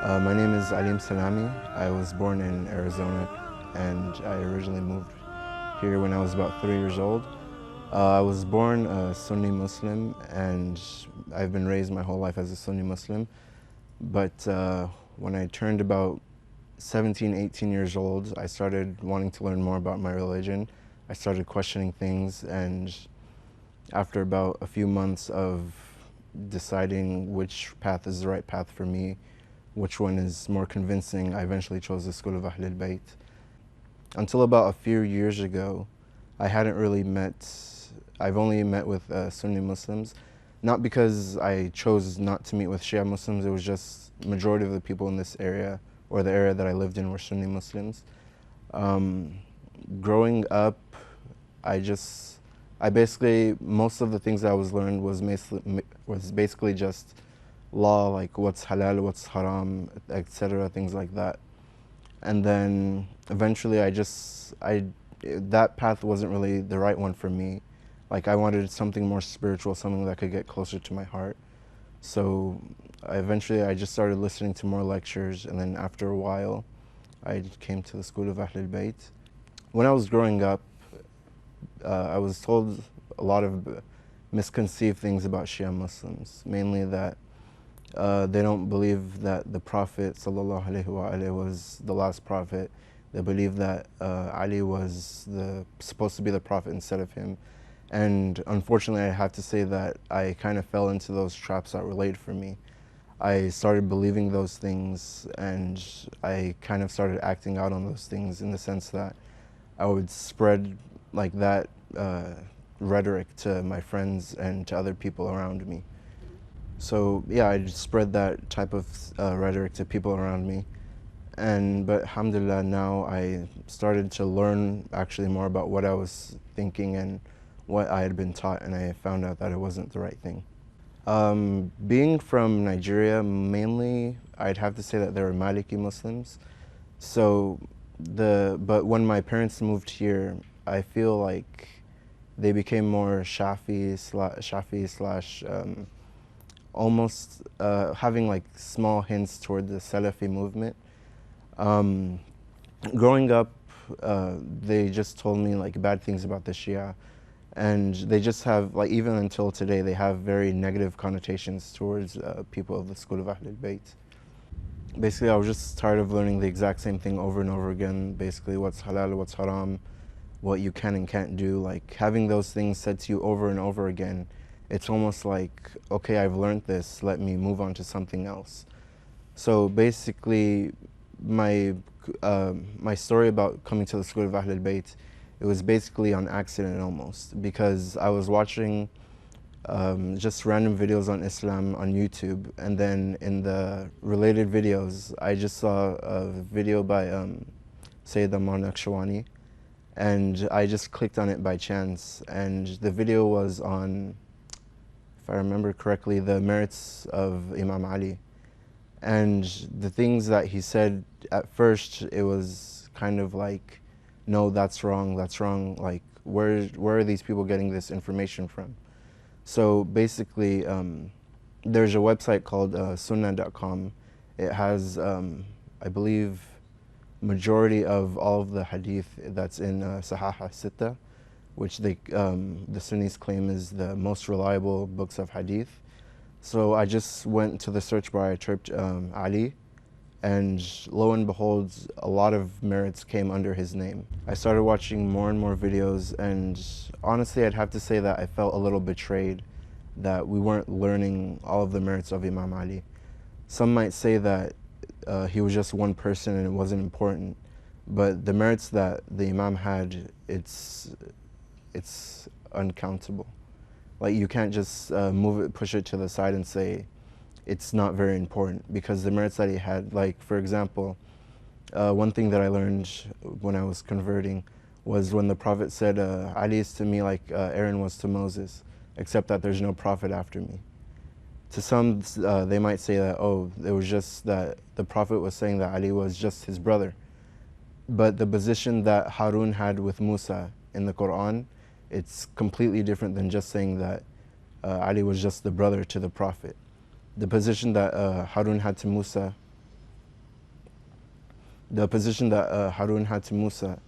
My name is Alim Salami. I was born in Arizona and I originally moved here when I was about 3 years old. I was born a Sunni Muslim and I've been raised my whole life as a Sunni Muslim. But when I turned about 17, 18 years old, I started wanting to learn more about my religion. I started questioning things, and after about a few months of deciding which path is the right path for me, which one is more convincing, I eventually chose the school of Ahlulbayt. Until about a few years ago, I hadn't really I've only met with Sunni Muslims, not because I chose not to meet with Shia Muslims. It was just majority of the people in this area, or the area that I lived in, were Sunni Muslims. Growing up, I basically, most of the things I was learned was basically just law, like what's halal, what's haram, etc., things like that. And then eventually that path wasn't really the right one for me. Like, I wanted something more spiritual, something that could get closer to my heart. So eventually I just started listening to more lectures, and then after a while I came to the school of Ahlulbayt. When I was growing up, I was told a lot of misconceived things about Shia Muslims, mainly that they don't believe that the Prophet ﷺ was the last prophet. They believe that Ali was supposed to be the prophet instead of him. And unfortunately, I have to say that I kind of fell into those traps that were laid for me. I started believing those things, and I kind of started acting out on those things, in the sense that I would spread like that rhetoric to my friends and to other people around me. So yeah, I just spread that type of rhetoric to people around me. But alhamdulillah, now I started to learn actually more about what I was thinking and what I had been taught, and I found out that it wasn't the right thing. Being from Nigeria, mainly, I'd have to say that they were Maliki Muslims. But when my parents moved here, I feel like they became more Shafi slash almost having like small hints toward the Salafi movement. Growing up, they just told me like bad things about the Shia, and they just have, like, even until today, they have very negative connotations towards people of the school of Ahlul Bayt. Basically, I was just tired of learning the exact same thing over and over again. Basically, what's halal, what's haram, what you can and can't do. Like, having those things said to you over and over again, it's almost like, okay, I've learned this, let me move on to something else. So basically, my story about coming to the school of Ahlul Bayt, it was basically on accident almost, because I was watching just random videos on Islam on YouTube, and then in the related videos, I just saw a video by Sayyid Ammar Naqshbandi, and I just clicked on it by chance, and the video was on, if I remember correctly, the merits of Imam Ali. And the things that he said, at first, it was kind of like, no, that's wrong, like, where are these people getting this information from? So basically, there's a website called sunnah.com. It has, I believe, majority of all of the hadith that's in Sahih Sitta, which the Sunnis claim is the most reliable books of hadith. So I just went to the search bar, I typed Ali, and lo and behold, a lot of merits came under his name. I started watching more and more videos, and honestly, I'd have to say that I felt a little betrayed that we weren't learning all of the merits of Imam Ali. Some might say that he was just one person and it wasn't important, but the merits that the Imam had, it's uncountable. Like, you can't just push it to the side and say it's not very important, because the merits that he had, like, for example, one thing that I learned when I was converting was when the Prophet said, Ali is to me like Aaron was to Moses, except that there's no prophet after me. To some, they might say that, oh, it was just that the Prophet was saying that Ali was just his brother. But the position that Harun had with Musa in the Quran, it's completely different than just saying that Ali was just the brother to the Prophet. The position that Harun had to Musa The position that Harun had to Musa,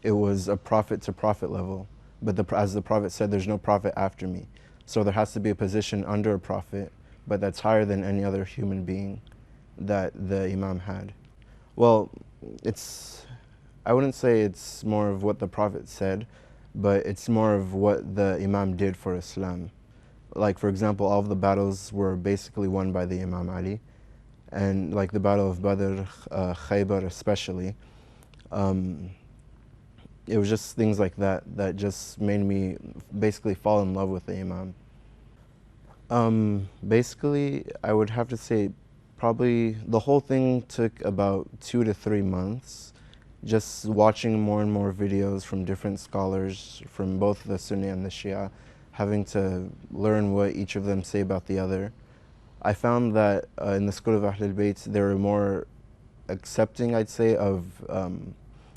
it was a prophet to prophet level. But as the prophet said, there's no prophet after me. So there has to be a position under a prophet, but that's higher than any other human being that the Imam had. Well, I wouldn't say it's more of what the prophet said, but it's more of what the Imam did for Islam. Like, for example, all of the battles were basically won by the Imam Ali. And like the Battle of Badr, Khaybar especially, it was just things like that that just made me basically fall in love with the Imam. Basically, I would have to say probably the whole thing took about 2 to 3 months, just watching more and more videos from different scholars from both the Sunni and the Shia, having to learn what each of them say about the other. I found that in the school of Ahlul Bayt, they were more accepting, I'd say, of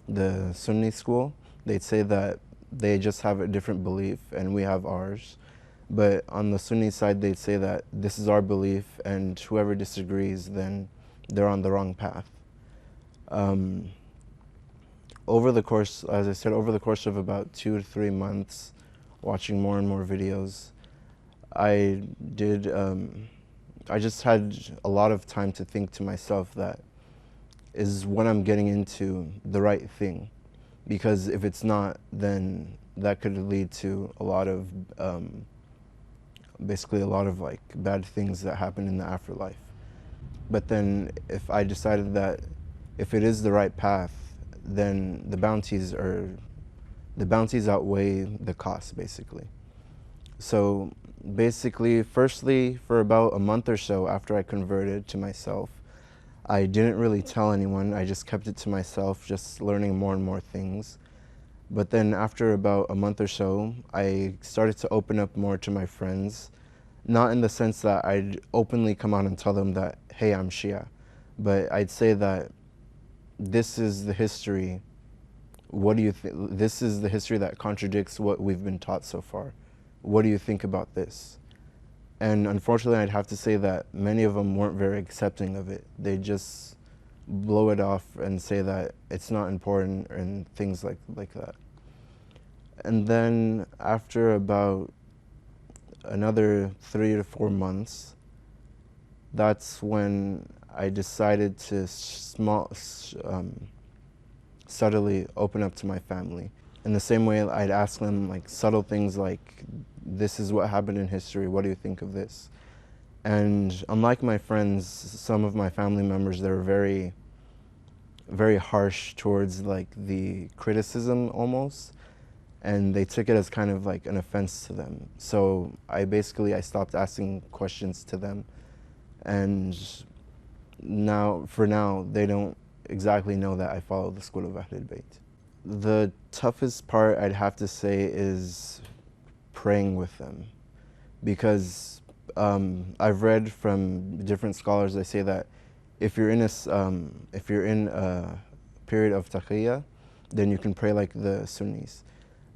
the Sunni school. They'd say that they just have a different belief and we have ours. But on the Sunni side, they'd say that this is our belief and whoever disagrees, then they're on the wrong path. Over the course, as I said, over the course of about 2 to 3 months, watching more and more videos, I just had a lot of time to think to myself that, is what I'm getting into the right thing? Because if it's not, then that could lead to a lot of, basically a lot of like bad things that happen in the afterlife. But then if I decided that if it is the right path, then the bounties outweigh the cost, basically. So basically, firstly, for about a month or so after I converted to myself, I didn't really tell anyone. I just kept it to myself, just learning more and more things. But then after about a month or so, I started to open up more to my friends, not in the sense that I'd openly come out and tell them that, hey, I'm Shia, but I'd say that this is the history. What do you think? This is the history that contradicts what we've been taught so far. What do you think about this? And unfortunately, I'd have to say that many of them weren't very accepting of it. They just blow it off and say that it's not important and things like that. And then after about another 3 to 4 months, that's when I decided to subtly open up to my family. In the same way, I'd ask them like subtle things like, this is what happened in history, what do you think of this? And unlike my friends, some of my family members, they were very, very harsh towards like the criticism almost, and they took it as kind of like an offense to them. So I stopped asking questions to them, and for now, they don't exactly know that I follow the school of Ahlul Bayt. The toughest part, I'd have to say, is praying with them, because I've read from different scholars. They say that if you're in a period of taqiyya, then you can pray like the Sunnis.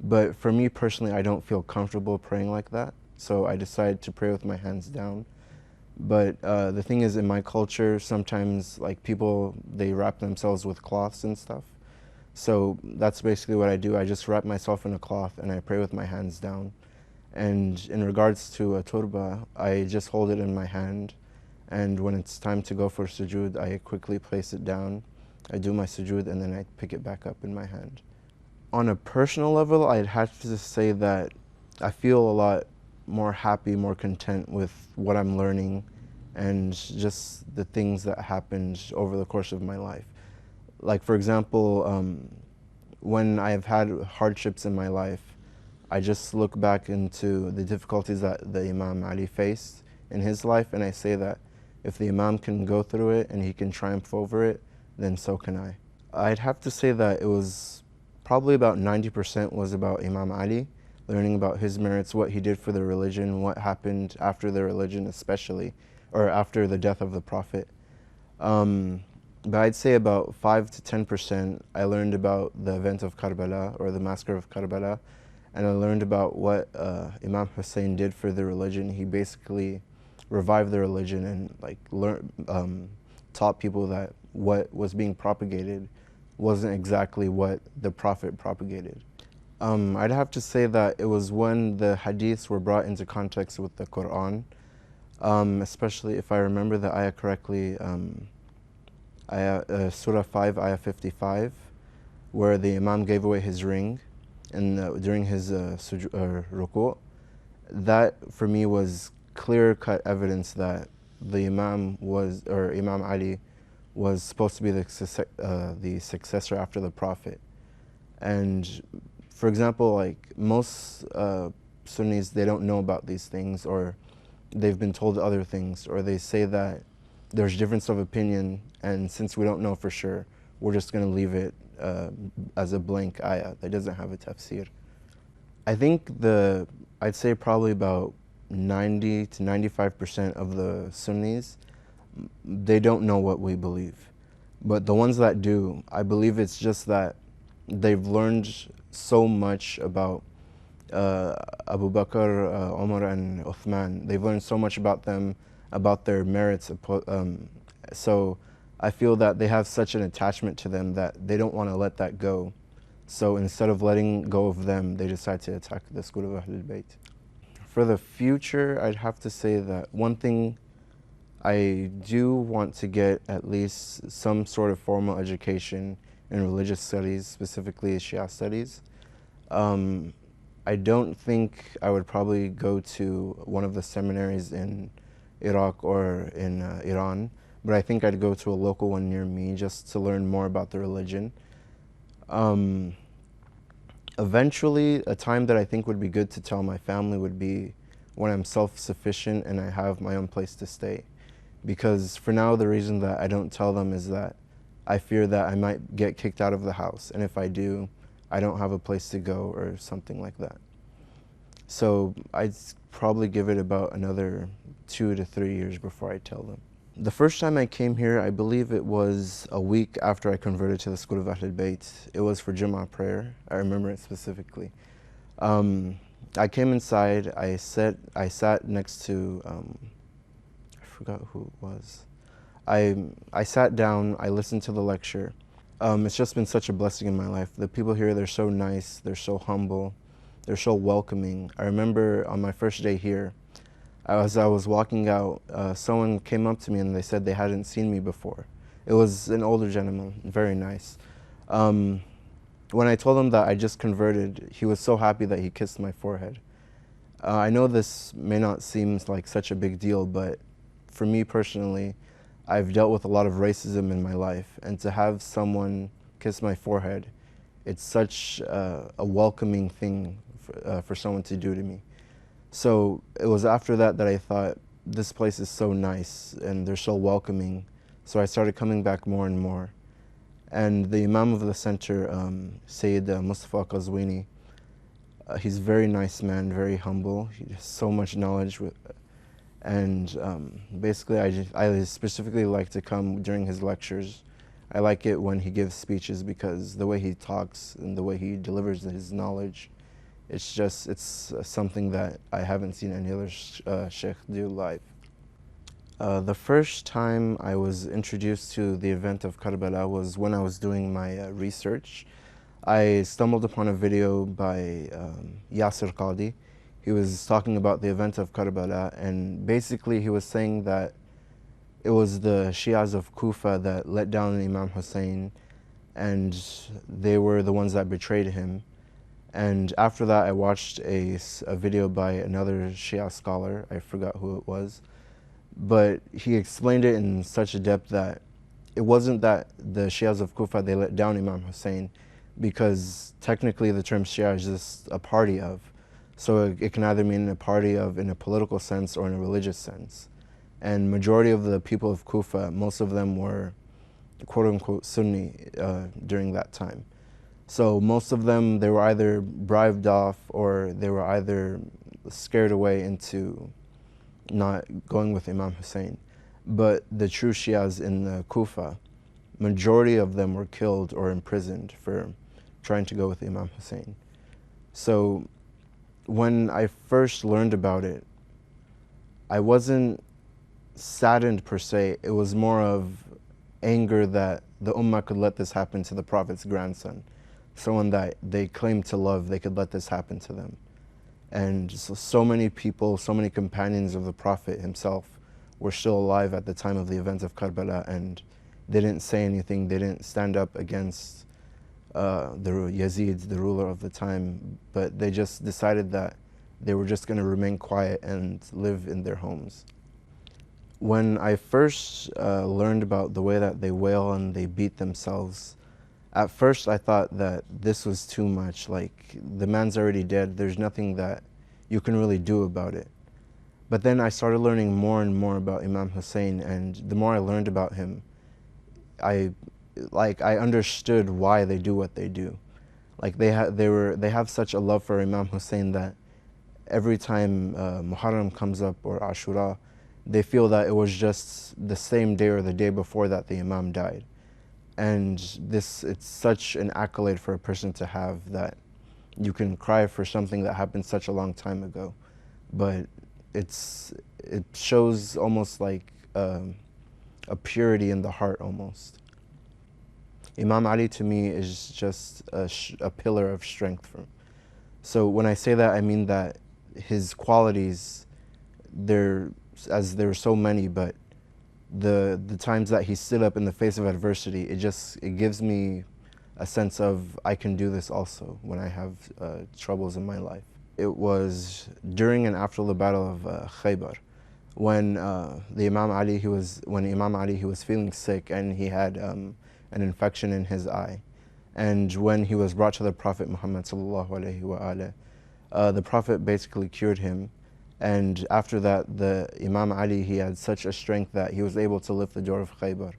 But for me personally, I don't feel comfortable praying like that, so I decided to pray with my hands down. But the thing is, in my culture, sometimes like people, they wrap themselves with cloths and stuff. So that's basically what I do. I just wrap myself in a cloth and I pray with my hands down. And in regards to a turba, I just hold it in my hand. And when it's time to go for sujood, I quickly place it down. I do my sujood and then I pick it back up in my hand. On a personal level, I'd have to say that I feel a lot more happy, more content with what I'm learning and just the things that happened over the course of my life. Like, for example, when I've had hardships in my life, I just look back into the difficulties that the Imam Ali faced in his life, and I say that if the Imam can go through it and he can triumph over it, then so can I. I'd have to say that it was probably about 90% was about Imam Ali, learning about his merits, what he did for the religion, what happened after the religion especially, or after the death of the Prophet. But I'd say about 5 to 10% I learned about the event of Karbala, or the massacre of Karbala, and I learned about what Imam Hussein did for the religion. He basically revived the religion and like taught people that what was being propagated wasn't exactly what the Prophet propagated. I'd have to say that it was when the hadiths were brought into context with the Quran, especially if I remember the ayah correctly, Surah 5, ayah 55, where the Imam gave away his ring and during his ruku'. That for me was clear-cut evidence that the Imam was, or Imam Ali was supposed to be the successor after the Prophet. And for example, like most Sunnis, they don't know about these things, or they've been told other things, or they say that there's difference of opinion, and since we don't know for sure, we're just going to leave it as a blank ayah that doesn't have a tafsir. I think I'd say probably about 90 to 95% of the Sunnis, they don't know what we believe. But the ones that do, I believe it's just that they've learned so much about Abu Bakr, Umar, and Uthman. They've learned so much about them, about their merits. So I feel that they have such an attachment to them that they don't want to let that go. So instead of letting go of them, they decide to attack the school of Ahlulbayt. For the future, I'd have to say that one thing, I do want to get at least some sort of formal education in religious studies, specifically Shia studies. I don't think I would probably go to one of the seminaries in Iraq or in Iran, but I think I'd go to a local one near me just to learn more about the religion. Eventually, a time that I think would be good to tell my family would be when I'm self-sufficient and I have my own place to stay. Because for now, the reason that I don't tell them is that I fear that I might get kicked out of the house, and if I do, I don't have a place to go or something like that. So I'd probably give it about another 2 to 3 years before I tell them. The first time I came here, I believe it was a week after I converted to the school of Ahlulbayt. It was for Jummah prayer. I remember it specifically. I came inside, I sat next to, I forgot who it was. I sat down, I listened to the lecture. It's just been such a blessing in my life. The people here, they're so nice, they're so humble, they're so welcoming. I remember on my first day here, as I was walking out, someone came up to me and they said they hadn't seen me before. It was an older gentleman, very nice. When I told him that I just converted, he was so happy that he kissed my forehead. I know this may not seem like such a big deal, but for me personally, I've dealt with a lot of racism in my life, and to have someone kiss my forehead, it's such a welcoming thing for someone to do to me. So it was after that that I thought, this place is so nice and they're so welcoming. So I started coming back more and more. And the Imam of the center, Sayyid Mustafa Qazwini, he's a very nice man, very humble. He has so much knowledge. And basically, I specifically like to come during his lectures. I like it when he gives speeches because the way he talks and the way he delivers his knowledge, it's something that I haven't seen any other sheikh do live. The first time I was introduced to the event of Karbala was when I was doing my research. I stumbled upon a video by Yasir Qadi. He was talking about the event of Karbala, and basically he was saying that it was the Shias of Kufa that let down Imam Hussein, and they were the ones that betrayed him. And after that, I watched a video by another Shia scholar. I forgot who it was. But he explained it in such a depth that it wasn't that the Shias of Kufa, they let down Imam Hussein, because technically the term Shia is just a party of. So it can either mean a party of in a political sense or in a religious sense. And majority of the people of Kufa, most of them were quote-unquote Sunni during that time. So most of them, they were either bribed off or they were either scared away into not going with Imam Hussein. But the true Shias in the Kufa, majority of them were killed or imprisoned for trying to go with Imam Hussein. So when I first learned about it, I wasn't saddened per se. It was more of anger that the Ummah could let this happen to the Prophet's grandson, someone that they claimed to love, they could let this happen to them. And so many people, so many companions of the Prophet himself were still alive at the time of the events of Karbala, and they didn't say anything, they didn't stand up against the Yazid, the ruler of the time, but they just decided that they were just going to remain quiet and live in their homes. When I first learned about the way that they wail and they beat themselves, at first I thought that this was too much, like the man's already dead, there's nothing that you can really do about it. But then I started learning more and more about Imam Hussein, and the more I learned about him, I understood why they do what they do. Like they have such a love for Imam Hussein that every time Muharram comes up or Ashura, they feel that it was just the same day or the day before that the Imam died. And it's such an accolade for a person to have, that you can cry for something that happened such a long time ago. But it shows almost like a purity in the heart almost. Imam Ali to me is just a pillar of strength for me. So when I say that, I mean that his qualities, there were so many, but the times that he stood up in the face of adversity, it gives me a sense of I can do this also when I have troubles in my life. It was during and after the battle of Khaybar, when Imam Ali he was feeling sick and he had an infection in his eye, and when he was brought to the Prophet Muhammad sallallahu alaihi wasallam, the Prophet basically cured him. And after that, the Imam Ali, he had such a strength that he was able to lift the door of Khaybar.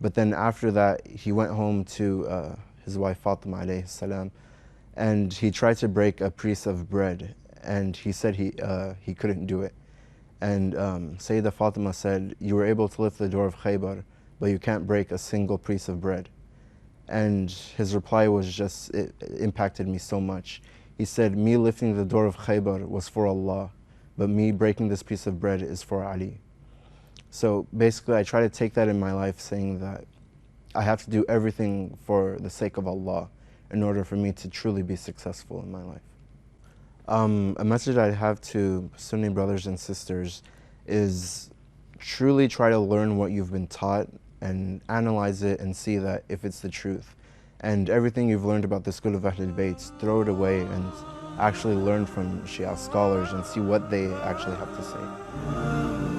But then after that, he went home to his wife Fatima alayhi salam, and he tried to break a piece of bread, and he said he couldn't do it. And Sayyidah Fatima said, "You were able to lift the door of Khaybar, but you can't break a single piece of bread." And his reply was it impacted me so much. He said, "Me lifting the door of Khaybar was for Allah, but me breaking this piece of bread is for Ali." So basically I try to take that in my life, saying that I have to do everything for the sake of Allah in order for me to truly be successful in my life. A message I have to Sunni brothers and sisters is truly try to learn what you've been taught and analyze it and see that if it's the truth. And everything you've learned about the school of Ahlulbayt, throw it away and actually learn from Shia scholars and see what they actually have to say.